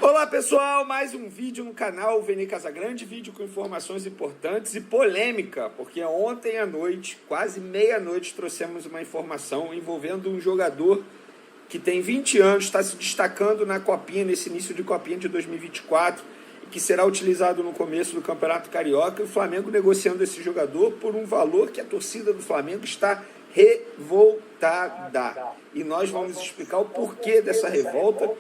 Olá pessoal, mais um vídeo no canal Veni Casagrande, vídeo com informações importantes e polêmica, porque ontem à noite, quase meia-noite, trouxemos uma informação envolvendo um jogador que tem 20 anos, está se destacando na Copinha, nesse início de Copinha de 2024, e que será utilizado no começo do Campeonato Carioca, e o Flamengo negociando esse jogador por um valor que a torcida do Flamengo está revoltada. E nós vamos explicar o porquê dessa revolta.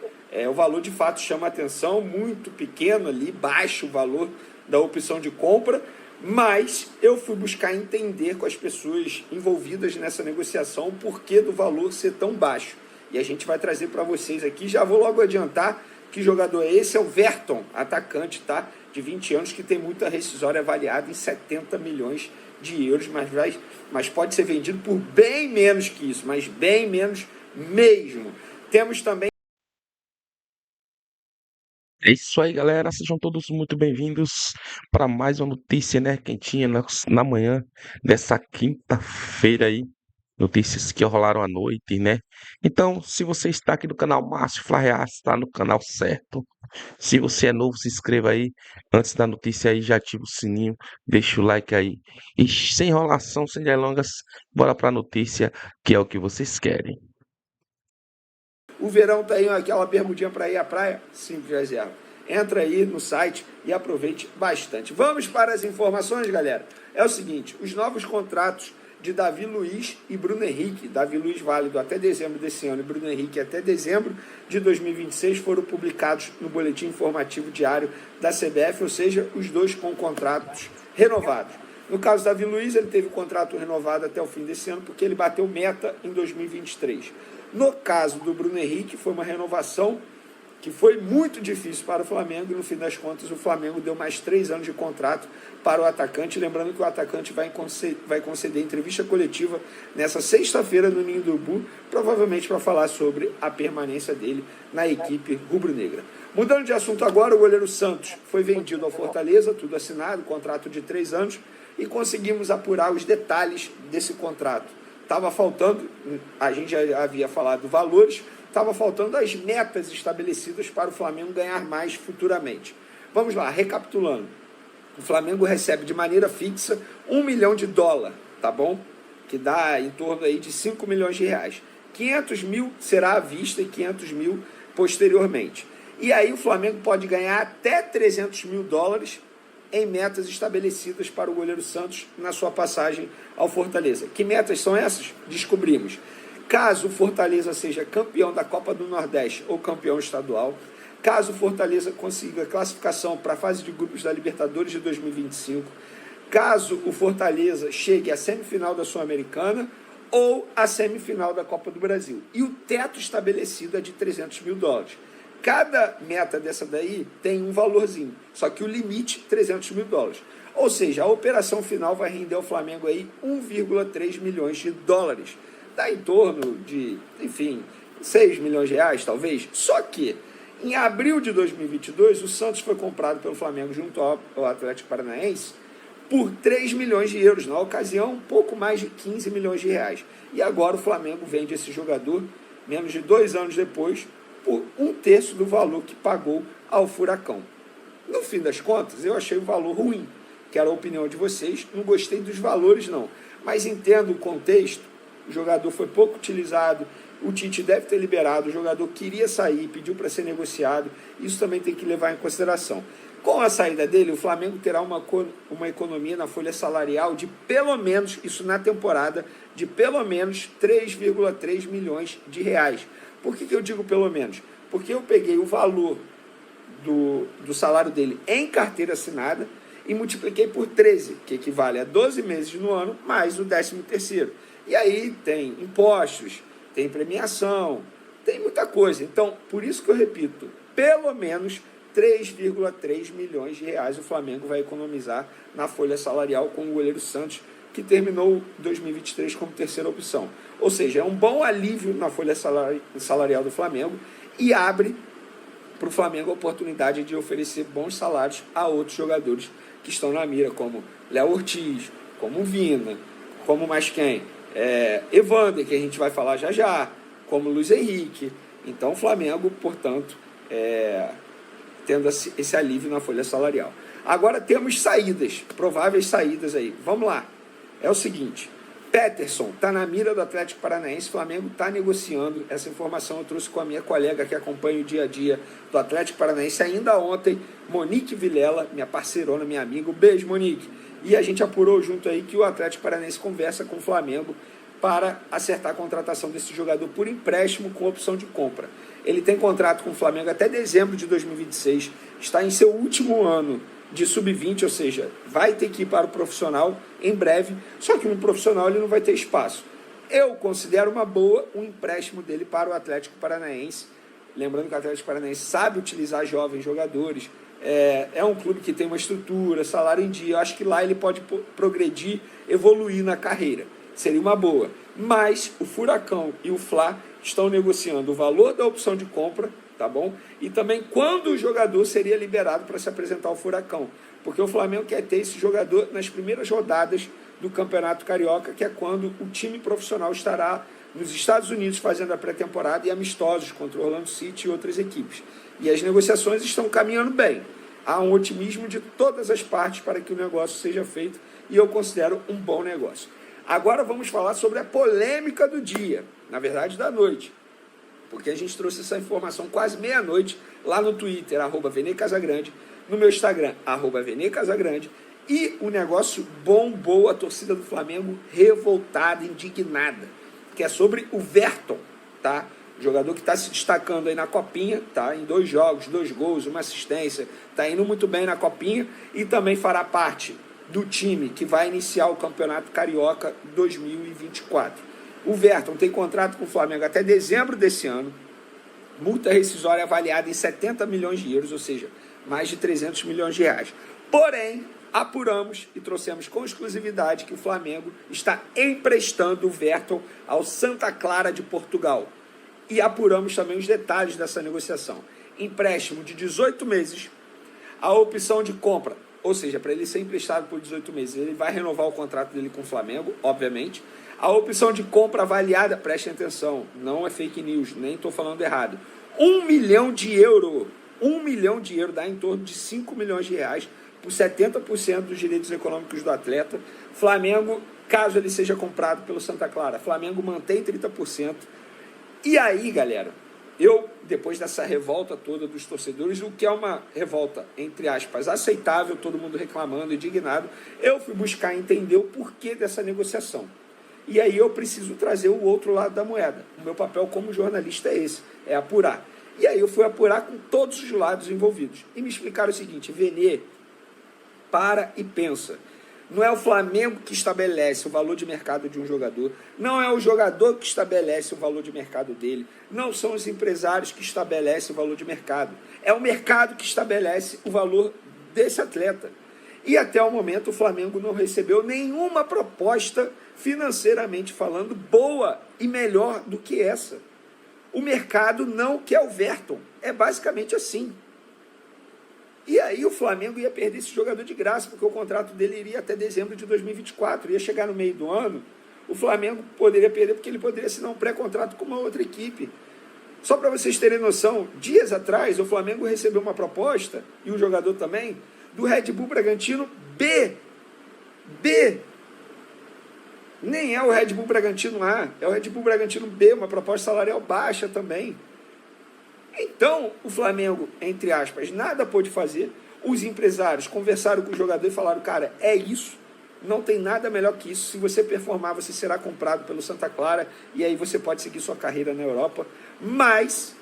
O valor de fato chama a atenção, muito pequeno ali, baixo o valor da opção de compra, mas eu fui buscar entender com as pessoas envolvidas nessa negociação o porquê do valor ser tão baixo. E a gente vai trazer para vocês aqui, já vou logo adiantar que jogador é esse, é o Verton, atacante, tá? De 20 anos, que tem muita rescisória avaliada em 70 milhões de euros, mas pode ser vendido por bem menos que isso, mas bem menos mesmo. Temos também... É isso aí, galera. Sejam todos muito bem-vindos para mais uma notícia, né? Quentinha na manhã dessa quinta-feira aí. Notícias que rolaram à noite, né? Então, se você está aqui no canal Márcio Flarrear, está no canal certo. Se você é novo, se inscreva aí. Antes da notícia aí, já ativa o sininho, deixa o like aí. E sem enrolação, sem delongas, bora para a notícia, que é o que vocês querem. O verão tá aí, aquela bermudinha para ir à praia, simples reserva. Entra aí no site e aproveite bastante. Vamos para as informações, galera. É o seguinte, os novos contratos de Davi Luiz e Bruno Henrique, Davi Luiz válido até dezembro desse ano e Bruno Henrique até dezembro de 2026, foram publicados no Boletim Informativo Diário da CBF, ou seja, os dois com contratos renovados. No caso do Davi Luiz, ele teve o contrato renovado até o fim desse ano, porque ele bateu meta em 2023. No caso do Bruno Henrique, foi uma renovação que foi muito difícil para o Flamengo, e no fim das contas o Flamengo deu mais 3 anos de contrato para o atacante, lembrando que o atacante vai conceder entrevista coletiva nessa sexta-feira no Ninho do Urubu, provavelmente para falar sobre a permanência dele na equipe rubro-negra. Mudando de assunto agora, o goleiro Santos foi vendido ao Fortaleza, tudo assinado, contrato de 3 anos, e conseguimos apurar os detalhes desse contrato. Estava faltando, a gente já havia falado valores, estava faltando as metas estabelecidas para o Flamengo ganhar mais futuramente. Vamos lá, recapitulando. O Flamengo recebe de maneira fixa $1 milhão, tá bom? Que dá em torno aí de 5 milhões de reais. 500 mil será à vista e 500 mil posteriormente. E aí o Flamengo pode ganhar até $300 mil em metas estabelecidas para o goleiro Santos na sua passagem ao Fortaleza. Que metas são essas? Descobrimos. Caso o Fortaleza seja campeão da Copa do Nordeste ou campeão estadual, caso o Fortaleza consiga classificação para a fase de grupos da Libertadores de 2025, caso o Fortaleza chegue à semifinal da Sul-Americana ou à semifinal da Copa do Brasil. E o teto estabelecido é de $300 mil. Cada meta dessa daí tem um valorzinho, só que o limite $300 mil. Ou seja, a operação final vai render ao Flamengo aí 1,3 milhões de dólares. Dá em torno de, enfim, 6 milhões de reais, talvez. Só que, em abril de 2022, o Santos foi comprado pelo Flamengo junto ao Atlético Paranaense por 3 milhões de euros. Na ocasião, um pouco mais de 15 milhões de reais. E agora o Flamengo vende esse jogador, menos de 2 anos depois, por 1/3 do valor que pagou ao Furacão. No fim das contas, eu achei o valor ruim. Quero a opinião de vocês. Não gostei dos valores, não. Mas entendo o contexto. O jogador foi pouco utilizado. O Tite deve ter liberado. O jogador queria sair, pediu para ser negociado. Isso também tem que levar em consideração. Com a saída dele, o Flamengo terá uma economia na folha salarial de pelo menos, isso na temporada, de pelo menos 3,3 milhões de reais. Por que eu digo pelo menos? Porque eu peguei o valor do salário dele em carteira assinada e multipliquei por 13, que equivale a 12 meses no ano, mais o 13º. E aí tem impostos, tem premiação, tem muita coisa. Então, por isso que eu repito, pelo menos 3,3 milhões de reais o Flamengo vai economizar na folha salarial com o goleiro Santos, que terminou 2023 como terceira opção. Ou seja, é um bom alívio na folha salarial do Flamengo e abre para o Flamengo a oportunidade de oferecer bons salários a outros jogadores que estão na mira, como Léo Ortiz, como Vina, como mais quem? Evander, que a gente vai falar já já, como Luiz Henrique. Então o Flamengo, portanto, tendo esse alívio na folha salarial. Agora temos saídas, prováveis saídas aí. Vamos lá. É o seguinte, Peterson está na mira do Atlético Paranaense, o Flamengo está negociando. Essa informação eu trouxe com a minha colega que acompanha o dia a dia do Atlético Paranaense ainda ontem, Monique Vilela, minha parceirona, minha amiga. Um beijo, Monique. E a gente apurou junto aí que o Atlético Paranaense conversa com o Flamengo para acertar a contratação desse jogador por empréstimo com opção de compra. Ele tem contrato com o Flamengo até dezembro de 2026, está em seu último ano de sub-20, ou seja, vai ter que ir para o profissional em breve, só que no profissional ele não vai ter espaço. Eu considero uma boa um empréstimo dele para o Atlético Paranaense, lembrando que o Atlético Paranaense sabe utilizar jovens jogadores, é um clube que tem uma estrutura, salário em dia, eu acho que lá ele pode progredir, evoluir na carreira, seria uma boa. Mas o Furacão e o Fla estão negociando o valor da opção de compra, tá bom? E também quando o jogador seria liberado para se apresentar ao Furacão, porque o Flamengo quer ter esse jogador nas primeiras rodadas do Campeonato Carioca, que é quando o time profissional estará nos Estados Unidos fazendo a pré-temporada e amistosos contra o Orlando City e outras equipes. E as negociações estão caminhando bem. Há um otimismo de todas as partes para que o negócio seja feito e eu considero um bom negócio. Agora vamos falar sobre a polêmica do dia, na verdade da noite, porque a gente trouxe essa informação quase meia-noite lá no Twitter, @VeneCasagrande, no meu Instagram, @VeneCasagrande, e o negócio bombou, a torcida do Flamengo revoltada, indignada, que é sobre o Verton, tá? O jogador que está se destacando aí na Copinha, tá? Em 2 jogos, 2 gols, 1 assistência, está indo muito bem na Copinha e também fará parte do time que vai iniciar o Campeonato Carioca 2024. O Verton tem contrato com o Flamengo até dezembro desse ano, multa rescisória avaliada em 70 milhões de euros, ou seja, mais de 300 milhões de reais. Porém, apuramos e trouxemos com exclusividade que o Flamengo está emprestando o Verton ao Santa Clara de Portugal. E apuramos também os detalhes dessa negociação. Empréstimo de 18 meses, a opção de compra, ou seja, para ele ser emprestado por 18 meses, ele vai renovar o contrato dele com o Flamengo, obviamente. A opção de compra avaliada, prestem atenção, não é fake news, nem estou falando errado. 1 milhão de euros, 1 milhão de euros dá em torno de 5 milhões de reais por 70% dos direitos econômicos do atleta. Flamengo, caso ele seja comprado pelo Santa Clara, Flamengo mantém 30%. E aí, galera, eu, depois dessa revolta toda dos torcedores, o que é uma revolta, entre aspas, aceitável, todo mundo reclamando, indignado, eu fui buscar entender o porquê dessa negociação. E aí eu preciso trazer o outro lado da moeda. O meu papel como jornalista é esse, é apurar. E aí eu fui apurar com todos os lados envolvidos. E me explicaram o seguinte: Vene, para e pensa. Não é o Flamengo que estabelece o valor de mercado de um jogador, não é o jogador que estabelece o valor de mercado dele, não são os empresários que estabelecem o valor de mercado, é o mercado que estabelece o valor desse atleta. E até o momento o Flamengo não recebeu nenhuma proposta, financeiramente falando, boa e melhor do que essa. O mercado não quer o Verton, é basicamente assim. E aí o Flamengo ia perder esse jogador de graça, porque o contrato dele iria até dezembro de 2024. Ia chegar no meio do ano, o Flamengo poderia perder, porque ele poderia assinar um pré-contrato com uma outra equipe. Só para vocês terem noção, dias atrás o Flamengo recebeu uma proposta, e o jogador também, do Red Bull Bragantino B. Nem é o Red Bull Bragantino A, é o Red Bull Bragantino B, uma proposta salarial baixa também. Então, o Flamengo, entre aspas, nada pôde fazer. Os empresários conversaram com o jogador e falaram: cara, é isso, não tem nada melhor que isso. Se você performar, você será comprado pelo Santa Clara e aí você pode seguir sua carreira na Europa. Mas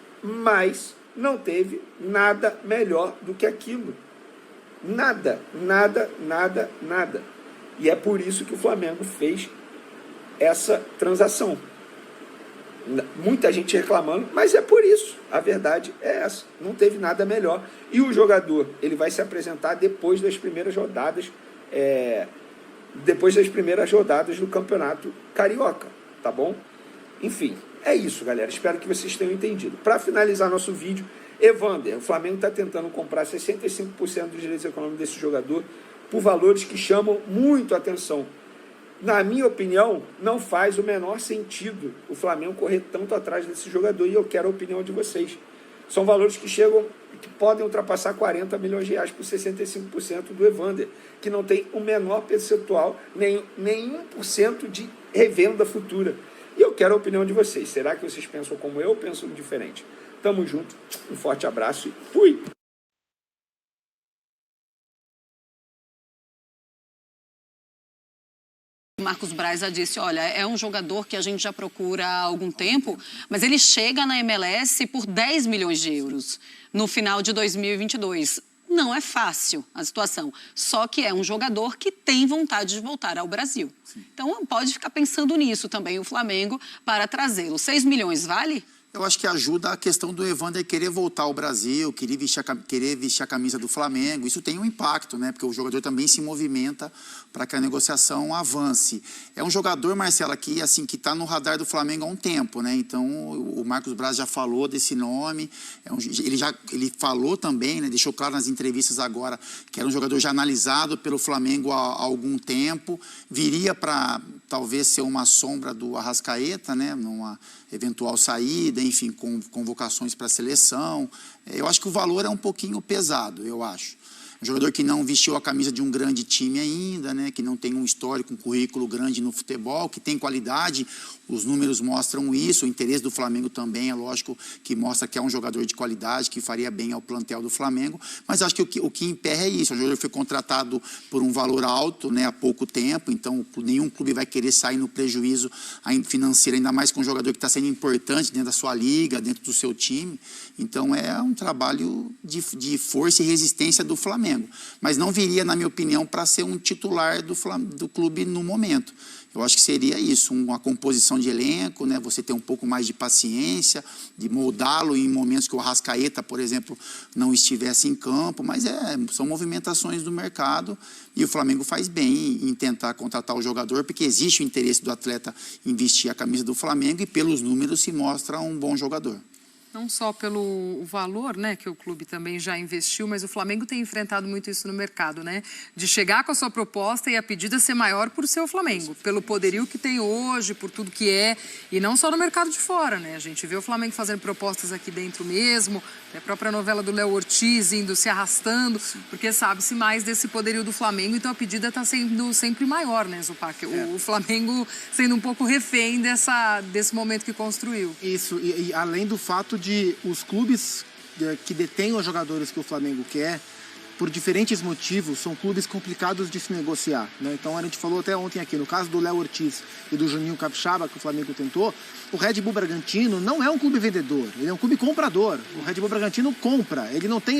não teve nada melhor do que aquilo. Nada. E é por isso que o Flamengo fez essa transação. Muita gente reclamando, mas é por isso. A verdade é essa. Não teve nada melhor. E o jogador, ele vai se apresentar depois das primeiras rodadas, do Campeonato Carioca, tá bom? Enfim, é isso, galera. Espero que vocês tenham entendido. Para finalizar nosso vídeo, Evander, o Flamengo está tentando comprar 65% dos direitos econômicos desse jogador por valores que chamam muito a atenção. Na minha opinião, não faz o menor sentido o Flamengo correr tanto atrás desse jogador, e eu quero a opinião de vocês. São valores que chegam, que podem ultrapassar 40 milhões de reais por 65% do Evander, que não tem o menor percentual, nem 1% de revenda futura. E eu quero a opinião de vocês. Será que vocês pensam como eu ou pensam diferente? Tamo junto, um forte abraço e fui! Marcos Braz já disse, olha, é um jogador que a gente já procura há algum tempo, mas ele chega na MLS por 10 milhões de euros no final de 2022. Não é fácil a situação, só que é um jogador que tem vontade de voltar ao Brasil. Sim. Então pode ficar pensando nisso também o Flamengo para trazê-lo. 6 milhões vale? Eu acho que ajuda a questão do Evander querer voltar ao Brasil, querer vestir a camisa do Flamengo. Isso tem um impacto, né? Porque o jogador também se movimenta para que a negociação avance. É um jogador, Marcelo, que assim, que está no radar do Flamengo há um tempo, né? Então, o Marcos Braz já falou desse nome. Ele falou também, né? Deixou claro nas entrevistas agora que era um jogador já analisado pelo Flamengo há algum tempo. Viria para talvez ser uma sombra do Arrascaeta, né? Numa eventual saída, enfim, com convocações para a seleção. Eu acho que o valor é um pouquinho pesado, eu acho. Um jogador que não vestiu a camisa de um grande time ainda, né? Que não tem um histórico, um currículo grande no futebol, que tem qualidade, os números mostram isso, o interesse do Flamengo também, é lógico que mostra que é um jogador de qualidade, que faria bem ao plantel do Flamengo, mas acho que o que emperra é isso, o jogador foi contratado por um valor alto, né, há pouco tempo, então nenhum clube vai querer sair no prejuízo financeiro, ainda mais com um jogador que está sendo importante dentro da sua liga, dentro do seu time, então é um trabalho de força e resistência do Flamengo, mas não viria, na minha opinião, para ser um titular do clube no momento. Eu acho que seria isso, uma composição de elenco, né? Você ter um pouco mais de paciência, de moldá-lo em momentos que o Arrascaeta, por exemplo, não estivesse em campo, mas são movimentações do mercado e o Flamengo faz bem em tentar contratar o jogador, porque existe o interesse do atleta em vestir a camisa do Flamengo e pelos números se mostra um bom jogador. Não só pelo valor, né, que o clube também já investiu, mas o Flamengo tem enfrentado muito isso no mercado, né? De chegar com a sua proposta e a pedida ser maior por ser o Flamengo, pelo poderio que tem hoje, por tudo que é, e não só no mercado de fora, né? A gente vê o Flamengo fazendo propostas aqui dentro mesmo, a própria novela do Léo Ortiz indo se arrastando, porque sabe-se mais desse poderio do Flamengo, então a pedida está sendo sempre maior, né, Zupac? O Flamengo sendo um pouco refém desse momento que construiu. Isso, e além do fato de os clubes que detêm os jogadores que o Flamengo quer, por diferentes motivos, são clubes complicados de se negociar, né? Então a gente falou até ontem aqui, no caso do Léo Ortiz e do Juninho Capixaba, que o Flamengo tentou, o Red Bull Bragantino não é um clube vendedor, ele é um clube comprador. O Red Bull Bragantino compra, ele não tem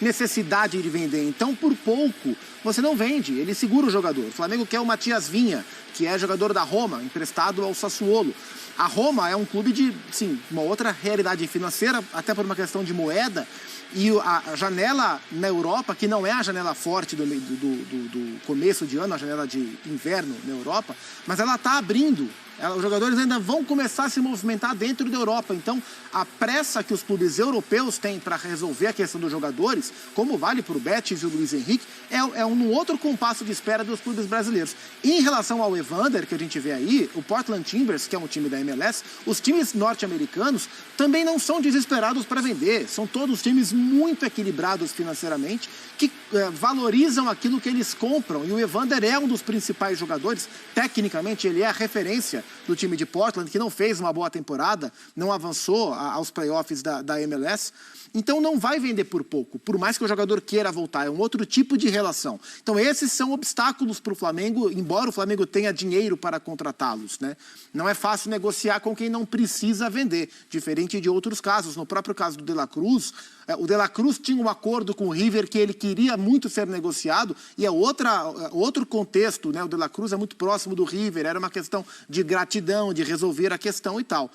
necessidade de vender, então por pouco você não vende, ele segura o jogador. O Flamengo quer o Matias Vinha, que é jogador da Roma, emprestado ao Sassuolo. A Roma é um clube de, sim, uma outra realidade financeira, até por uma questão de moeda, e a janela na Europa, que não é a janela forte do começo de ano, a janela de inverno na Europa, mas ela está abrindo. Os jogadores ainda vão começar a se movimentar dentro da Europa. Então, a pressa que os clubes europeus têm para resolver a questão dos jogadores, como vale para o Betis e o Luiz Henrique, é um outro compasso de espera dos clubes brasileiros. E em relação ao Evander, que a gente vê aí, o Portland Timbers, que é um time da MLS, os times norte-americanos também não são desesperados para vender. São todos times muito equilibrados financeiramente, que valorizam aquilo que eles compram. E o Evander é um dos principais jogadores. Tecnicamente, ele é a referência do time de Portland, que não fez uma boa temporada, não avançou aos playoffs da MLS. Então não vai vender por pouco, por mais que o jogador queira voltar, é um outro tipo de relação. Então esses são obstáculos para o Flamengo, embora o Flamengo tenha dinheiro para contratá-los, né? Não é fácil negociar com quem não precisa vender, diferente de outros casos. No próprio caso do De La Cruz, o De La Cruz tinha um acordo com o River que ele queria muito ser negociado, e é outro contexto, né? O De La Cruz é muito próximo do River, era uma questão de gratidão, de resolver a questão e tal.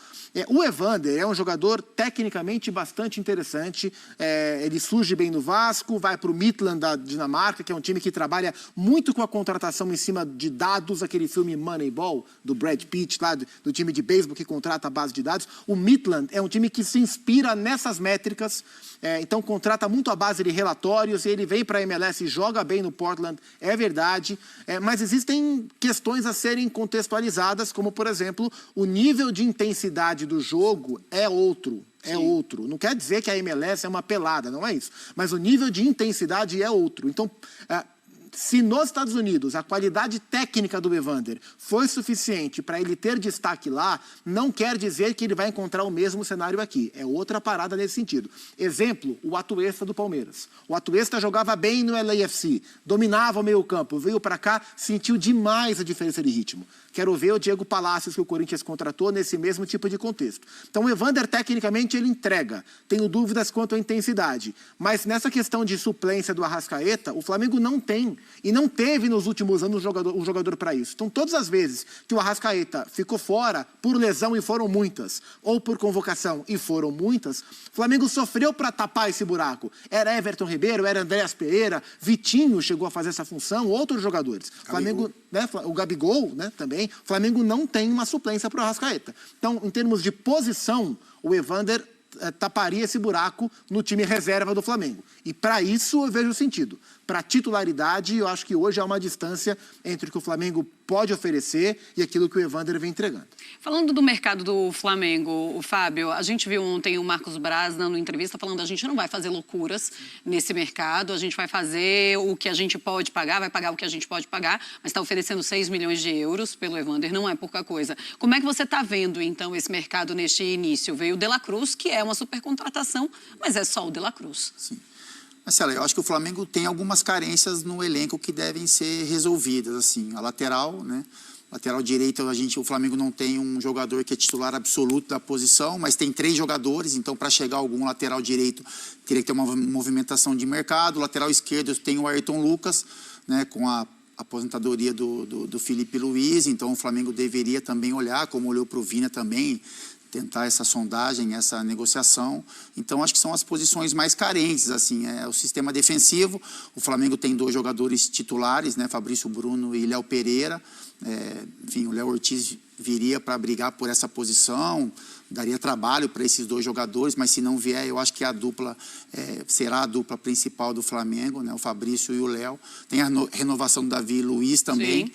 O Evander é um jogador tecnicamente bastante interessante, ele surge bem no Vasco, vai para o Midtjylland da Dinamarca, que é um time que trabalha muito com a contratação em cima de dados, aquele filme Moneyball, do Brad Pitt, lá do time de beisebol que contrata a base de dados. O Midtjylland é um time que se inspira nessas métricas, então contrata muito a base de relatórios, e ele vem para a MLS e joga bem no Portland, é verdade, mas existem questões a serem contextualizadas, como por exemplo, o nível de intensidade do jogo é outro. é outro. Não quer dizer que a MLS é uma pelada, não é isso. Mas o nível de intensidade é outro. Então, se nos Estados Unidos a qualidade técnica do Evander foi suficiente para ele ter destaque lá, não quer dizer que ele vai encontrar o mesmo cenário aqui. É outra parada nesse sentido. Exemplo, o Atuesta do Palmeiras. O Atuesta jogava bem no LAFC, dominava o meio campo, veio para cá, sentiu demais a diferença de ritmo. Quero ver o Diego Palacios, que o Corinthians contratou, nesse mesmo tipo de contexto. Então, o Evander, tecnicamente, ele entrega. Tenho dúvidas quanto à intensidade. Mas nessa questão de suplência do Arrascaeta, o Flamengo não tem. E não teve nos últimos anos um jogador para isso. Então, todas as vezes que o Arrascaeta ficou fora por lesão, e foram muitas, ou por convocação, e foram muitas, o Flamengo sofreu para tapar esse buraco. Era Everton Ribeiro, era Andréas Pereira, Vitinho chegou a fazer essa função, outros jogadores. Flamengo, né, o Gabigol, né, também. O Flamengo não tem uma suplência para o Arrascaeta. Então, em termos de posição, o Evander taparia esse buraco no time reserva do Flamengo. E para isso eu vejo sentido. Para titularidade, eu acho que hoje há uma distância entre o que o Flamengo pode oferecer e aquilo que o Evander vem entregando. Falando do mercado do Flamengo, o Fábio, a gente viu ontem o Marcos Braz dando entrevista falando: a gente não vai fazer loucuras nesse mercado, a gente vai fazer o que a gente pode pagar, vai pagar o que a gente pode pagar, mas está oferecendo 6 milhões de euros pelo Evander, não é pouca coisa. Como é que você está vendo, então, esse mercado neste início? Veio o De La Cruz, que é uma super contratação, mas é só o De La Cruz. Sim. Marcelo, eu acho que o Flamengo tem algumas carências no elenco que devem ser resolvidas, assim. A lateral, né? Lateral direito, o Flamengo não tem um jogador que é titular absoluto da posição, mas tem 3 jogadores, então para chegar a algum lateral direito teria que ter uma movimentação de mercado. Lateral esquerdo tem o Ayrton Lucas, né, com a aposentadoria do Felipe Luiz, então o Flamengo deveria também olhar, como olhou para o Vina também, tentar essa sondagem, essa negociação. Então, acho que são as posições mais carentes, assim, o sistema defensivo. O Flamengo tem 2 jogadores titulares, né, Fabrício Bruno e Léo Pereira. Enfim, o Léo Ortiz viria para brigar por essa posição, daria trabalho para esses 2 jogadores, mas se não vier, eu acho que a dupla será a dupla principal do Flamengo, né, o Fabrício e o Léo. Tem a renovação do Davi Luiz também. Sim.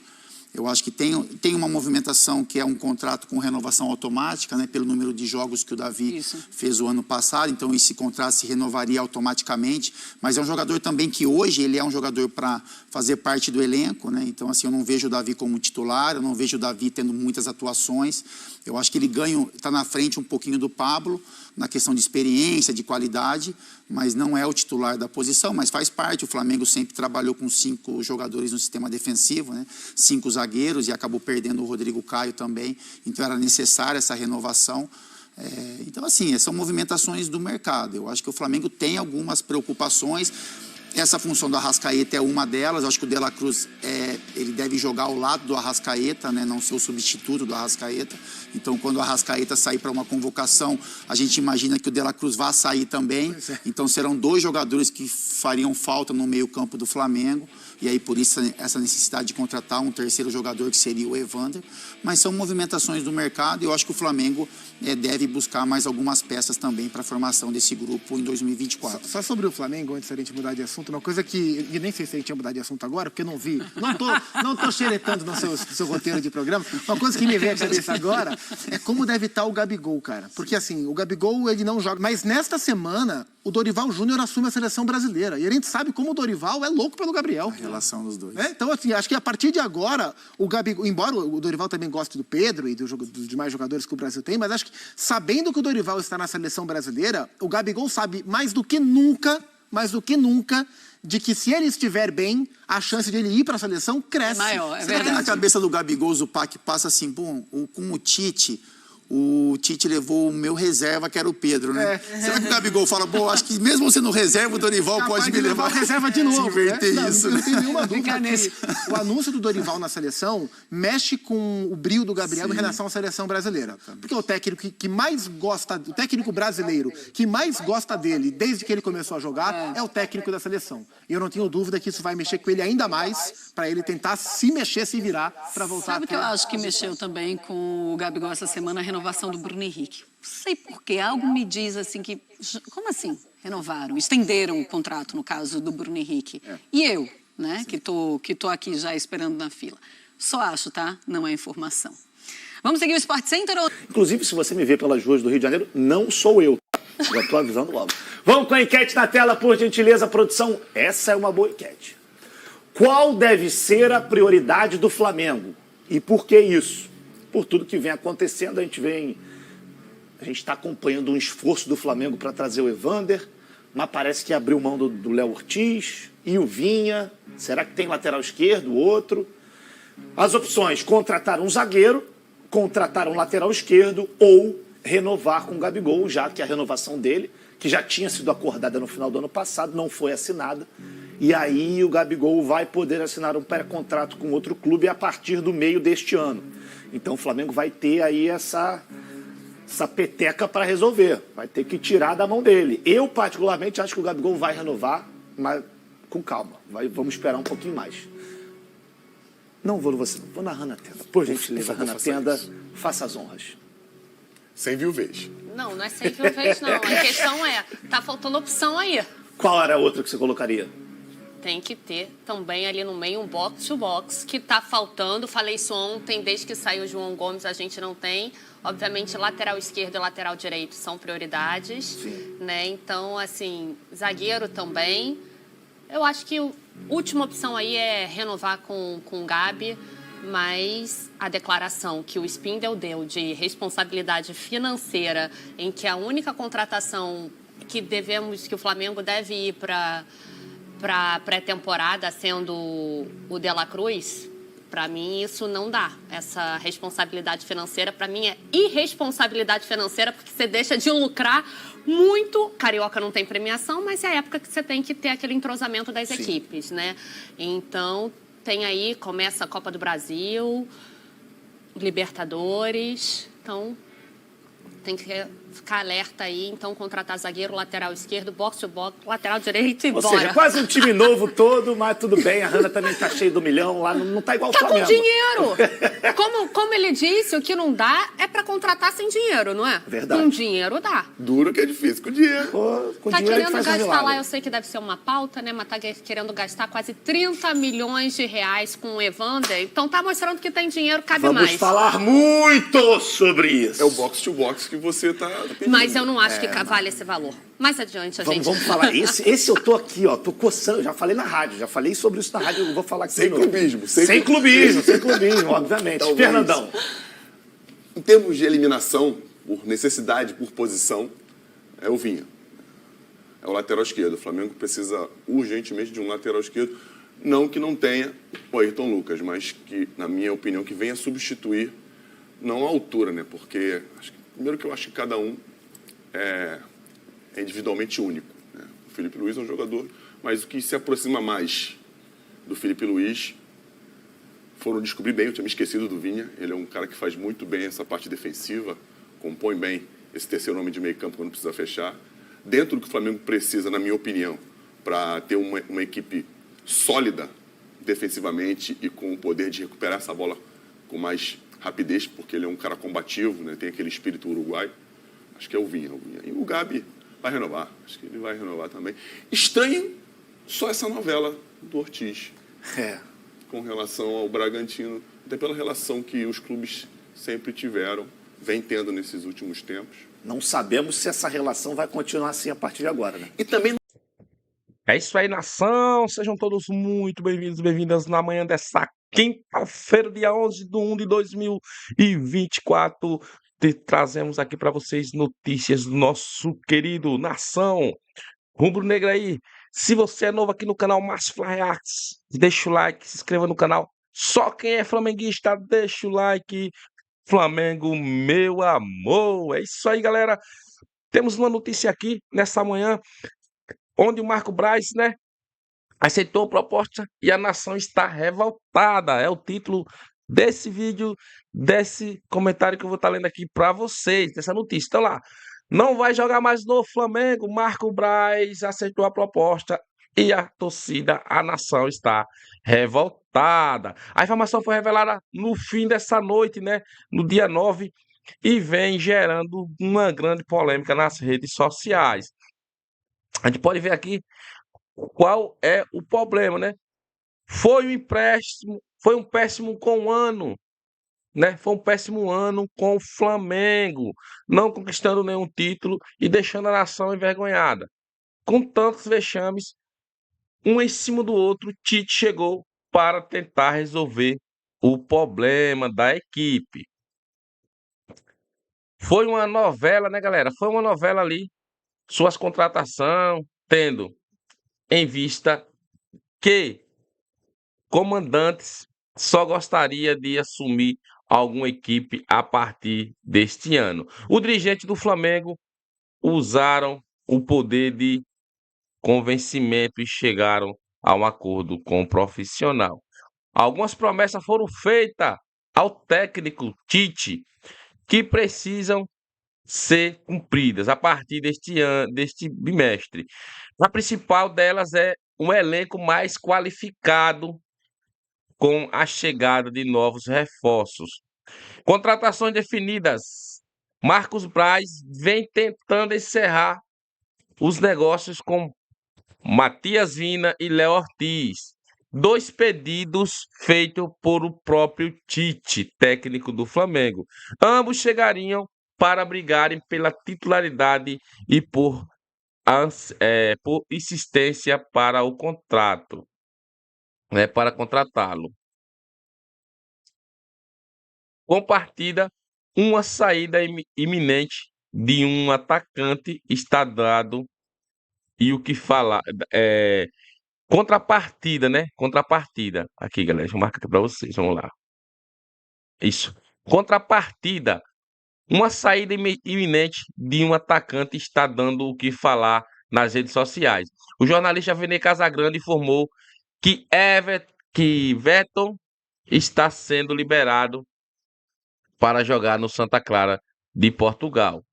Eu acho que tem uma movimentação que é um contrato com renovação automática, né, pelo número de jogos que o Davi fez o ano passado. Então, esse contrato se renovaria automaticamente. Mas é um jogador também que hoje ele é um jogador para fazer parte do elenco, né? Então, assim, eu não vejo o Davi como titular, eu não vejo o Davi tendo muitas atuações. Eu acho que ele está na frente um pouquinho do Pablo, na questão de experiência, de qualidade, mas não é o titular da posição, mas faz parte. O Flamengo sempre trabalhou com 5 jogadores no sistema defensivo, né? 5 zagueiros, e acabou perdendo o Rodrigo Caio também, então era necessária essa renovação. Então, assim, são movimentações do mercado. Eu acho que o Flamengo tem algumas preocupações. Essa função do Arrascaeta é uma delas. Eu acho que o De La Cruz ele deve jogar ao lado do Arrascaeta, né? Não ser o substituto do Arrascaeta. Então, quando o Arrascaeta sair para uma convocação, a gente imagina que o De La Cruz vá sair também. Então, serão 2 jogadores que fariam falta no meio-campo do Flamengo. E aí, por isso, essa necessidade de contratar um 3º jogador, que seria o Evander. Mas são movimentações do mercado, e eu acho que o Flamengo deve buscar mais algumas peças também para a formação desse grupo em 2024. Só sobre o Flamengo, antes da gente mudar de assunto, uma coisa que nem sei se a gente ia mudar de assunto agora, porque eu não vi. Não tô xeretando no seu roteiro de programa. Uma coisa que me veio à cabeça agora é como deve estar o Gabigol, cara. Porque, assim, o Gabigol, ele não joga. Mas nesta semana, o Dorival Júnior assume a seleção brasileira. E a gente sabe como o Dorival é louco pelo Gabriel. A relação dos dois. Então, assim, acho que a partir de agora, o Gabigol, embora o Dorival também goste do Pedro e dos demais jogadores que o Brasil tem, mas acho que, sabendo que o Dorival está na seleção brasileira, o Gabigol sabe mais do que nunca, de que se ele estiver bem, a chance de ele ir para a seleção cresce. É maior, é verdade. Na cabeça do Gabigol, o Zupac passa assim, com o Tite levou o meu reserva, que era o Pedro, né? Será que o Gabigol fala, acho que mesmo sendo reserva, o Dorival pode me levar reserva de novo. Inverter isso, não tem nenhuma dúvida que o anúncio do Dorival na seleção mexe com o brio do Gabriel em relação à seleção brasileira. Porque o técnico que mais gosta, o técnico brasileiro que mais gosta dele desde que ele começou a jogar é o técnico da seleção. E eu não tenho dúvida que isso vai mexer com ele ainda mais, para ele tentar se mexer, se virar, para voltar. Sabe o que eu acho que mexeu também com o Gabigol essa semana? A renovação do Bruno Henrique. Não sei porquê, algo me diz assim que... Como assim? Renovaram, estenderam o contrato, no caso do Bruno Henrique. E eu, né, que tô aqui já esperando na fila. Só acho, tá? Não é informação. Vamos seguir o Sport Center? Inclusive, se você me vê pelas ruas do Rio de Janeiro, não sou eu. Já estou avisando logo. Vamos com a enquete na tela, por gentileza, produção. Essa é uma boa enquete. Qual deve ser a prioridade do Flamengo? E por que isso? Por tudo que vem acontecendo, a gente está acompanhando um esforço do Flamengo para trazer o Evander, mas parece que abriu mão do Léo Ortiz e o Vinha. Será que tem lateral esquerdo, outro? As opções: contratar um zagueiro, contratar um lateral esquerdo ou renovar com o Gabigol, já que a renovação dele, que já tinha sido acordada no final do ano passado, não foi assinada. E aí o Gabigol vai poder assinar um pré-contrato com outro clube a partir do meio deste ano. Então o Flamengo vai ter aí essa peteca para resolver. Vai ter que tirar da mão dele. Eu, particularmente, acho que o Gabigol vai renovar, mas com calma. Vamos esperar um pouquinho mais. Não vou você, vou narrar na tenda. Por gentileza, narrar na tenda, faça as honras. Sem viuvez. Não é sem viuvez, não. A questão é, tá faltando opção aí. Qual era a outra que você colocaria? Tem que ter também ali no meio um box-to-box, que tá faltando. Falei isso ontem, desde que saiu o João Gomes a gente não tem. Obviamente, lateral esquerdo e lateral direito são prioridades. Sim. Né? Então, assim, zagueiro também. Eu acho que a última opção aí é renovar com o Gabi, mas a declaração que o Spindle deu de responsabilidade financeira, em que a única contratação que o Flamengo deve ir para pré-temporada sendo o De La Cruz, para mim isso não dá. Essa responsabilidade financeira, para mim, é irresponsabilidade financeira, porque você deixa de lucrar muito. Carioca não tem premiação, mas é a época que você tem que ter aquele entrosamento das equipes, né? Então, tem aí, começa a Copa do Brasil, Libertadores, então tem que ficar alerta aí, então contratar zagueiro, lateral esquerdo, box-to-box, lateral direito e Ou bora. seja, quase um time novo todo, mas tudo bem, a Hanna também tá cheia do milhão, lá não tá igual o Tá Flamengo. com dinheiro! Como ele disse, o que não dá é pra contratar sem dinheiro, não é? Verdade. Com dinheiro dá. Duro que é difícil com dinheiro. Pô, com Tá dinheiro a gente querendo faz um gastar milagre. lá, eu sei que deve ser uma pauta, né? Mas tá querendo gastar quase 30 milhões de reais com o Evander. Então tá mostrando que tem dinheiro, cabe Vamos mais. falar muito sobre isso. É o box-to-box que você tá pedindo. Mas eu não acho que vale esse valor. Mais adiante, a gente... Vamos falar. Esse eu tô aqui, ó, tô coçando. Já falei na rádio, já falei sobre isso na rádio, eu vou falar aqui Sem de novo. clubismo. Sem clubismo, obviamente. Talvez. Fernandão. Em termos de eliminação, por necessidade, por posição, é o Vinha. É o lateral esquerdo. O Flamengo precisa urgentemente de um lateral esquerdo. Não que não tenha o Ayrton Lucas, mas que, na minha opinião, que venha substituir, não a altura, né? Porque, primeiro que eu acho que cada um é individualmente único, né? O Felipe Luiz é um jogador, mas o que se aproxima mais do Felipe Luiz foram descobrir bem, eu tinha me esquecido do Vinha, ele é um cara que faz muito bem essa parte defensiva, compõe bem esse terceiro homem de meio campo quando precisa fechar. Dentro do que o Flamengo precisa, na minha opinião, para ter uma equipe sólida defensivamente e com o poder de recuperar essa bola com mais rapidez, porque ele é um cara combativo, né? Tem aquele espírito uruguaio. Acho que é o Vinha. E o Gabi vai renovar. Acho que ele vai renovar também. Estranho só essa novela do Ortiz. Com relação ao Bragantino, até pela relação que os clubes sempre tiveram, vem tendo nesses últimos tempos. Não sabemos se essa relação vai continuar assim a partir de agora, né? E também É isso aí, nação. Sejam todos muito bem-vindos, bem-vindas na manhã dessa quinta-feira, dia 11 de 1 de 2024. Trazemos aqui para vocês notícias do nosso querido nação rubro-negra aí. Se você é novo aqui no canal Márcio Reacts, deixa o like, se inscreva no canal. Só quem é flamenguista, deixa o like. Flamengo, meu amor. É isso aí, galera. Temos uma notícia aqui nessa manhã, onde o Marco Braz, né, aceitou a proposta e a nação está revoltada. É o título desse vídeo, desse comentário que eu vou estar lendo aqui para vocês, dessa notícia. Então lá, não vai jogar mais no Flamengo. Marco Braz aceitou a proposta e a torcida, a nação está revoltada. A informação foi revelada no fim dessa noite, né, no dia 9, e vem gerando uma grande polêmica nas redes sociais. A gente pode ver aqui qual é o problema, né? Foi um empréstimo, foi um péssimo com um ano. né? Foi um péssimo ano com o Flamengo, não conquistando nenhum título e deixando a nação envergonhada. Com tantos vexames, um em cima do outro, Tite chegou para tentar resolver o problema da equipe. Foi uma novela, né, galera? Foi uma novela ali, suas contratações, tendo em vista que comandantes só gostaria de assumir alguma equipe a partir deste ano. O dirigente do Flamengo usaram o poder de convencimento e chegaram a um acordo com o profissional. Algumas promessas foram feitas ao técnico Tite que precisam ser cumpridas a partir deste ano, deste bimestre. A principal delas é um elenco mais qualificado com a chegada de novos reforços. Contratações definidas. Marcos Braz vem tentando encerrar os negócios com Matias Vina e Léo Ortiz. 2 pedidos feitos por o próprio Tite, técnico do Flamengo. Ambos chegariam para brigarem pela titularidade e por insistência para o contrato, né, para contratá-lo. Com partida, uma saída iminente de um atacante está dado e o que falar contrapartida, né? Contrapartida. Aqui, galera, deixa eu marcar aqui para vocês, vamos lá. Isso. Contrapartida, uma saída iminente de um atacante está dando o que falar nas redes sociais. O jornalista Vene Casagrande informou que Everton está sendo liberado para jogar no Santa Clara de Portugal.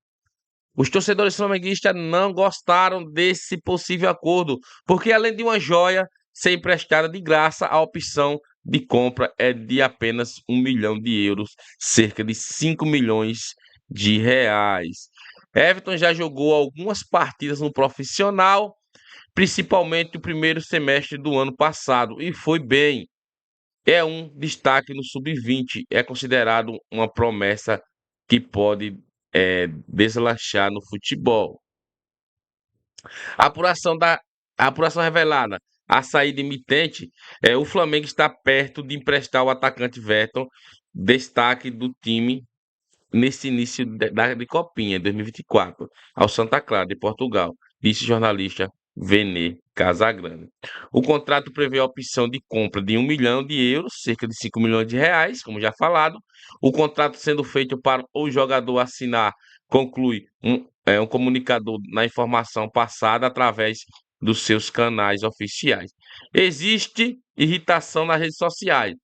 Os torcedores flamenguistas não gostaram desse possível acordo, porque além de uma joia ser emprestada de graça, a opção de compra é de apenas 1 milhão de euros, cerca de 5 milhões de reais. Everton já jogou algumas partidas no profissional, principalmente o primeiro semestre do ano passado, e foi bem. É um destaque no sub-20, é considerado uma promessa que pode deslanchar no futebol. A apuração revelada, a saída imitente, o Flamengo está perto de emprestar o atacante Everton, destaque do time nesse início de Copinha, 2024, ao Santa Clara de Portugal, disse o jornalista Vene Casagrande. O contrato prevê a opção de compra de 1 milhão de euros, cerca de 5 milhões de reais, como já falado. O contrato sendo feito para o jogador assinar, conclui um comunicador na informação passada através dos seus canais oficiais. Existe irritação nas redes sociais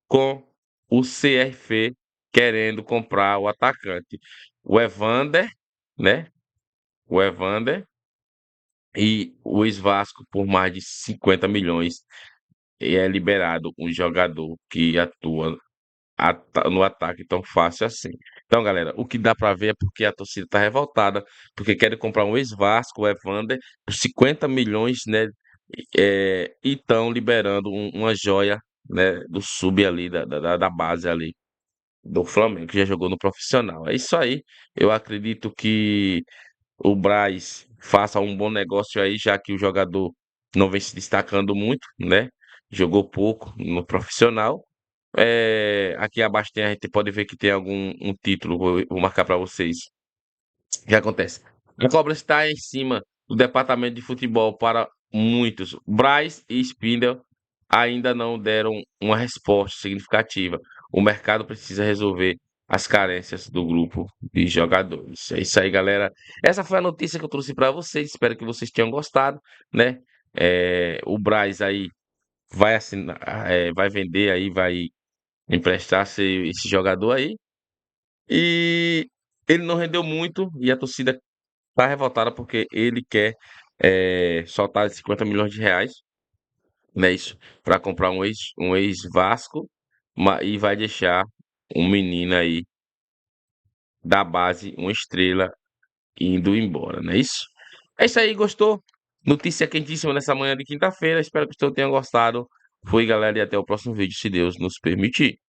com o CRF querendo comprar o atacante. O Evander, né? O Evander e o ex-Vasco por mais de 50 milhões e é liberado um jogador que atua no ataque tão fácil assim. Então, galera, o que dá para ver é porque a torcida está revoltada, porque querem comprar um ex-Vasco, o Evander, por 50 milhões, né? E estão liberando uma joia, né, do sub ali, da base ali do Flamengo, que já jogou no profissional. É isso aí. Eu acredito que o Braz faça um bom negócio aí, já que o jogador não vem se destacando muito, né? Jogou pouco no profissional. Aqui abaixo a gente pode ver que tem algum título, vou marcar para vocês. O que acontece? A cobra está em cima do departamento de futebol para muitos. Braz e Spindle ainda não deram uma resposta significativa. O mercado precisa resolver as carências do grupo de jogadores. É isso aí, galera. Essa foi a notícia que eu trouxe para vocês. Espero que vocês tenham gostado, né? O Braz aí vai assinar, vai vender aí, vai emprestar esse jogador aí. E ele não rendeu muito e a torcida tá revoltada porque ele quer soltar 50 milhões de reais, né? Isso, para comprar um ex-Vasco e vai deixar um menino aí da base, uma estrela, indo embora, não é isso? É isso aí, gostou? Notícia quentíssima nessa manhã de quinta-feira. Espero que vocês tenham gostado. Fui, galera, e até o próximo vídeo, se Deus nos permitir.